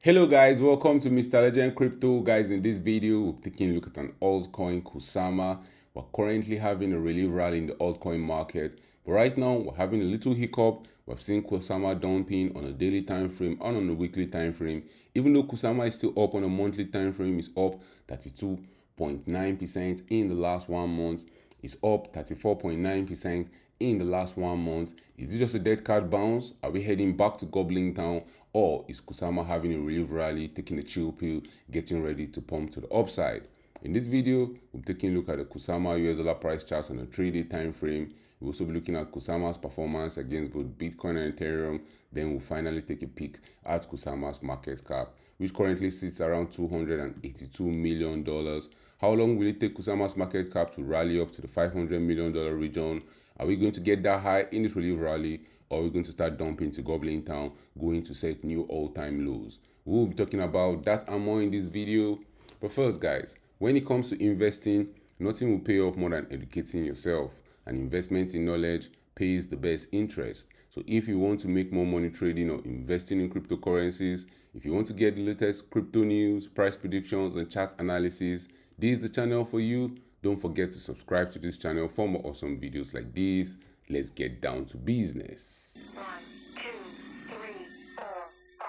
Hello guys, welcome to Mr. Legend Crypto. Guys, in this video, we're taking a look at an altcoin, Kusama. We're currently having a relief rally in the altcoin market, but right now we're having a little hiccup. We've seen Kusama dumping on a daily time frame and on a weekly time frame. Even though Kusama is still up on a monthly time frame, it's up 32.9% in the last 1 month. It's up 34.9% in the last 1 month. Is it just a dead cat bounce? Are we heading back to gobbling town? Or is Kusama having a relief rally, taking a chill pill, getting ready to pump to the upside? In this video, we're taking a look at the Kusama US dollar price chart on a 3-day time frame. We'll also be looking at Kusama's performance against both Bitcoin and Ethereum. Then we'll finally take a peek at Kusama's market cap, which currently sits around $282 million. How long will it take Kusama's market cap to rally up to the $500 million region? Are we going to get that high in this relief rally, or are we going to start dumping to gobbling town, going to set new all-time lows? We'll be talking about that and more in this video. But first, guys, when it comes to investing, nothing will pay off more than educating yourself. And investment in knowledge pays the best interest. So if you want to make more money trading or investing in cryptocurrencies, if you want to get the latest crypto news, price predictions, and chart analysis, this is the channel for you. Don't forget to subscribe to this channel for more awesome videos like this. Let's get down to business. 1, 2, 3, 4, 5.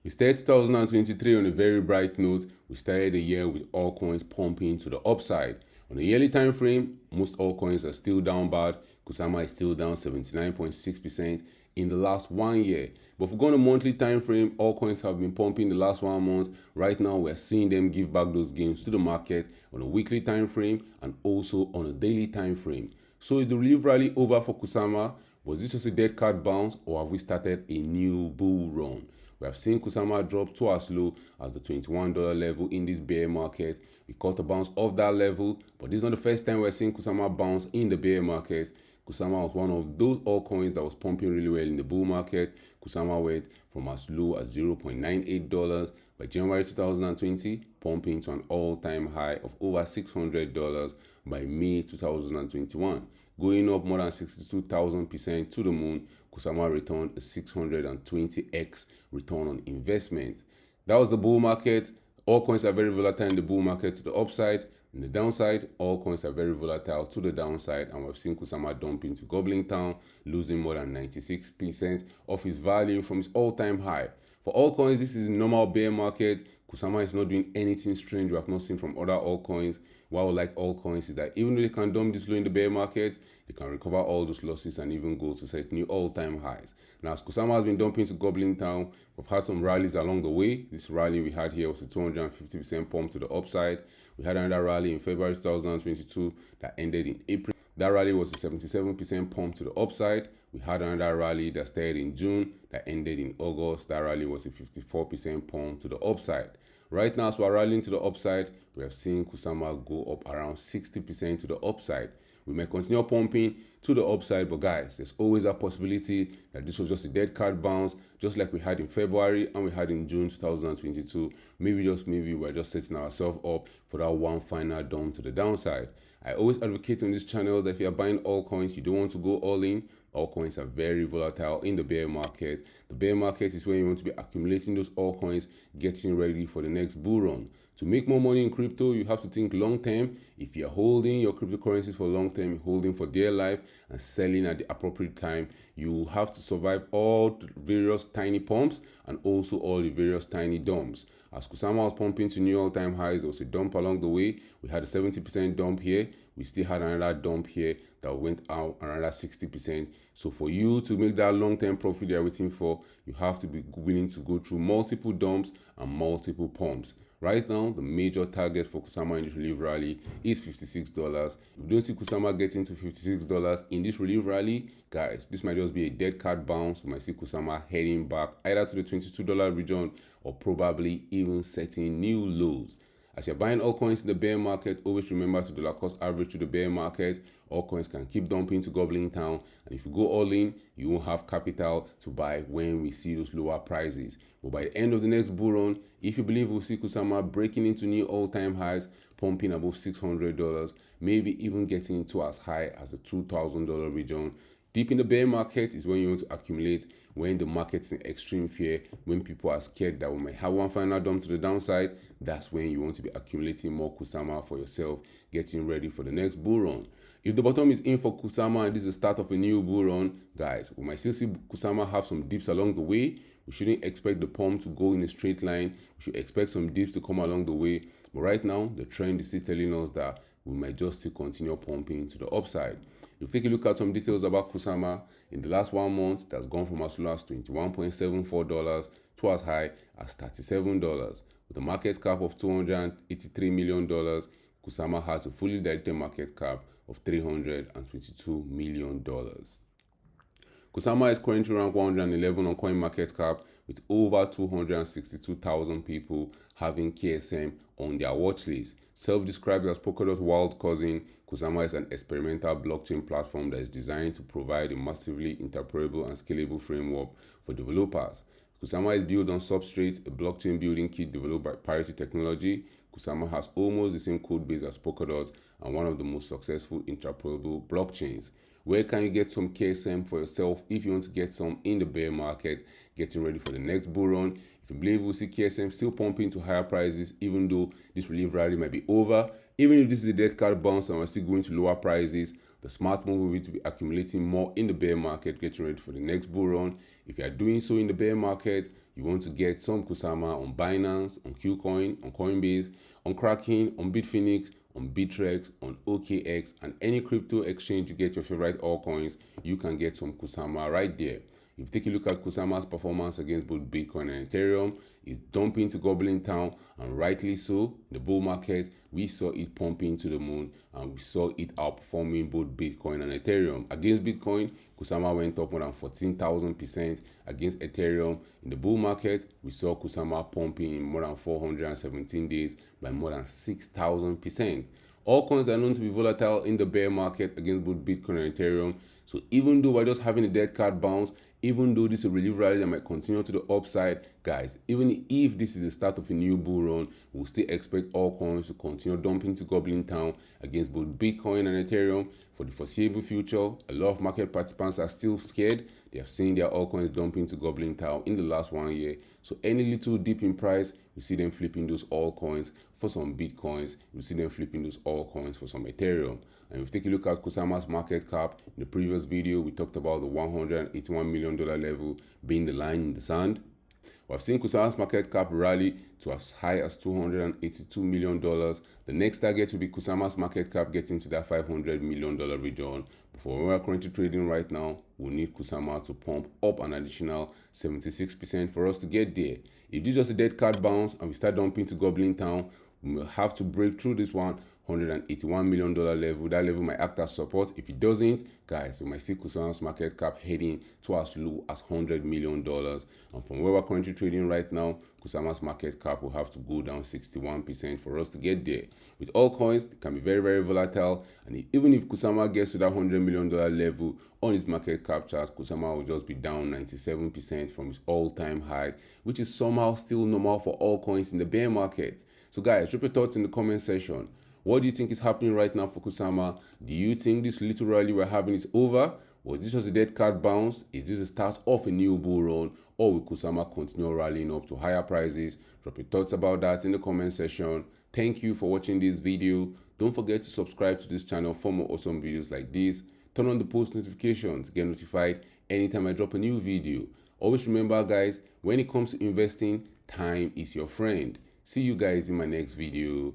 We started 2023 on a very bright note. We started the year with all coins pumping to the upside. On a yearly time frame, most altcoins are still down bad. Kusama is still down 79.6% in the last 1 year. But if we go on a monthly time frame, altcoins have been pumping the last 1 month. Right now, we're seeing them give back those gains to the market on a weekly time frame and also on a daily time frame. So is the relief rally over for Kusama? Was it just a dead cat bounce, or have we started a new bull run? We have seen Kusama drop to as low as the $21 level in this bear market. We caught a bounce off that level, but this is not the first time we're seeing Kusama bounce in the bear market. Kusama was one of those altcoins that was pumping really well in the bull market. Kusama went from as low as $0.98 by January 2020, pumping to an all-time high of over $600 by May 2021. Going up more than 62,000% to the moon, Kusama returned a 620x return on investment. That was the bull market. All coins are very volatile in the bull market to the upside. In the downside, all coins are very volatile to the downside, and we've seen Kusama dump into gobbling town, losing more than 96% of its value from its all-time high. For all coins, this is a normal bear market. Kusama is not doing anything strange we have not seen from other altcoins. What I like altcoins is that even though they can dump this low in the bear market, they can recover all those losses and even go to set new all-time highs. Now, as Kusama has been dumping to gobbling town, we've had some rallies along the way. This rally we had here was a 250% pump to the upside. We had another rally in February 2022 that ended in April. That rally was a 77% pump to the upside. We had another rally that started in June that ended in August. That rally was a 54% pump to the upside. Right now, as we're rallying to the upside, we have seen Kusama go up around 60% to the upside. We may continue pumping to the upside, but guys, there's always a possibility that this was just a dead cat bounce, just like we had in February and we had in June 2022. Maybe just maybe we're just setting ourselves up for that one final dump to the downside. I always advocate on this channel that if you're buying altcoins, you don't want to go all in. Altcoins are very volatile in the bear market. The bear market is where you want to be accumulating those altcoins, getting ready for the next bull run. To make more money in crypto, you have to think long term. If you're holding your cryptocurrencies for long term, holding for dear life and selling at the appropriate time, you have to survive all the various tiny pumps and also all the various tiny dumps. As Kusama was pumping to new all-time highs, there was a dump along the way. We had a 70% dump here. We still had another dump here that went out another 60%. So for you to make that long-term profit you're waiting for, you have to be willing to go through multiple dumps and multiple pumps. Right now, the major target for Kusama in this relief rally is $56. If you don't see Kusama getting to $56 in this relief rally, guys, this might just be a dead cat bounce. We might see Kusama heading back either to the $22 region or probably even setting new lows. As you're buying altcoins in the bear market, always remember to dollar cost average to the bear market. Altcoins can keep dumping to gobbling town, and if you go all in, you won't have capital to buy when we see those lower prices. But by the end of the next bull run, if you believe we'll see Kusama breaking into new all-time highs, pumping above $600, maybe even getting into as high as the $2,000 region, Deep in the bear market is when you want to accumulate, when the market's in extreme fear, when people are scared that we might have one final dump to the downside. That's when you want to be accumulating more Kusama for yourself, getting ready for the next bull run. If the bottom is in for Kusama and this is the start of a new bull run, guys, we might still see Kusama have some dips along the way. We shouldn't expect the pump to go in a straight line. We should expect some dips to come along the way. But right now, the trend is still telling us that we might just still continue pumping to the upside. If we take a look at some details about Kusama, in the last 1 month, that's gone from as low as $21.74 to as high as $37. With a market cap of $283 million, Kusama has a fully diluted market cap of $322 million. Kusama is currently ranked 111 on CoinMarketCap with over 262,000 people having KSM on their watch list. Self-described as Polkadot wild cousin, Kusama is an experimental blockchain platform that is designed to provide a massively interoperable and scalable framework for developers. Kusama is built on Substrate, a blockchain building kit developed by Parity Technologies. Kusama has almost the same code base as Polkadot and one of the most successful interoperable blockchains. Where can you get some KSM for yourself if you want to get some in the bear market, getting ready for the next bull run? If you believe we'll see KSM still pumping to higher prices, even though this relief rally might be over, even if this is a dead cat bounce and we're still going to lower prices, the smart move will be to be accumulating more in the bear market, getting ready for the next bull run. If you are doing so in the bear market, you want to get some Kusama on Binance, on KuCoin, on Coinbase, on Kraken, on Bitfinex, on Bittrex, on OKX, and any crypto exchange you get your favorite altcoins, you can get some Kusama right there. If you take a look at Kusama's performance against both Bitcoin and Ethereum, it's dumping to Goblin Town, and rightly so. In the bull market, we saw it pumping to the moon, and we saw it outperforming both Bitcoin and Ethereum. Against Bitcoin, Kusama went up more than 14,000%. Against Ethereum, in the bull market, we saw Kusama pumping in more than 417 days by more than 6,000%. All coins are known to be volatile in the bear market against both Bitcoin and Ethereum. So even though we're just having a dead cat bounce, even though this is a relief rally that might continue to the upside, guys, even if this is the start of a new bull run, we'll still expect all coins to continue dumping to Goblin Town against both Bitcoin and Ethereum for the foreseeable future. A lot of market participants are still scared. They have seen their altcoins dumping to Goblin Town in the last 1 year. So any little dip in price, we see them flipping those altcoins for some Bitcoins. We see them flipping those altcoins for some Ethereum. And if you take a look at Kusama's market cap, in the previous video, we talked about the $181 million level being the line in the sand. We've seen Kusama's market cap rally to as high as $282 million. The next target will be Kusama's market cap getting to that $500 million region. Before we are currently trading right now, we need Kusama to pump up an additional 76% for us to get there. If this is just a dead cat bounce and we start dumping to Goblin Town, we will have to break through this $181 million level. That level might act as support. If it doesn't, guys, we might see Kusama's market cap heading to as low as $100 million. And from where we're currently trading right now, Kusama's market cap will have to go down 61% for us to get there. With all coins, it can be very, very volatile. And even if Kusama gets to that $100 million level on his market cap chart, Kusama will just be down 97% from his all-time high, which is somehow still normal for all coins in the bear market. So guys, drop your thoughts in the comment section. What do you think is happening right now for Kusama? Do you think this little rally we're having is over? Was this just a dead cat bounce? Is this the start of a new bull run? Or will Kusama continue rallying up to higher prices? Drop your thoughts about that in the comment section. Thank you for watching this video. Don't forget to subscribe to this channel for more awesome videos like this. Turn on the post notifications to get notified anytime I drop a new video. Always remember, guys, when it comes to investing, time is your friend. See you guys in my next video.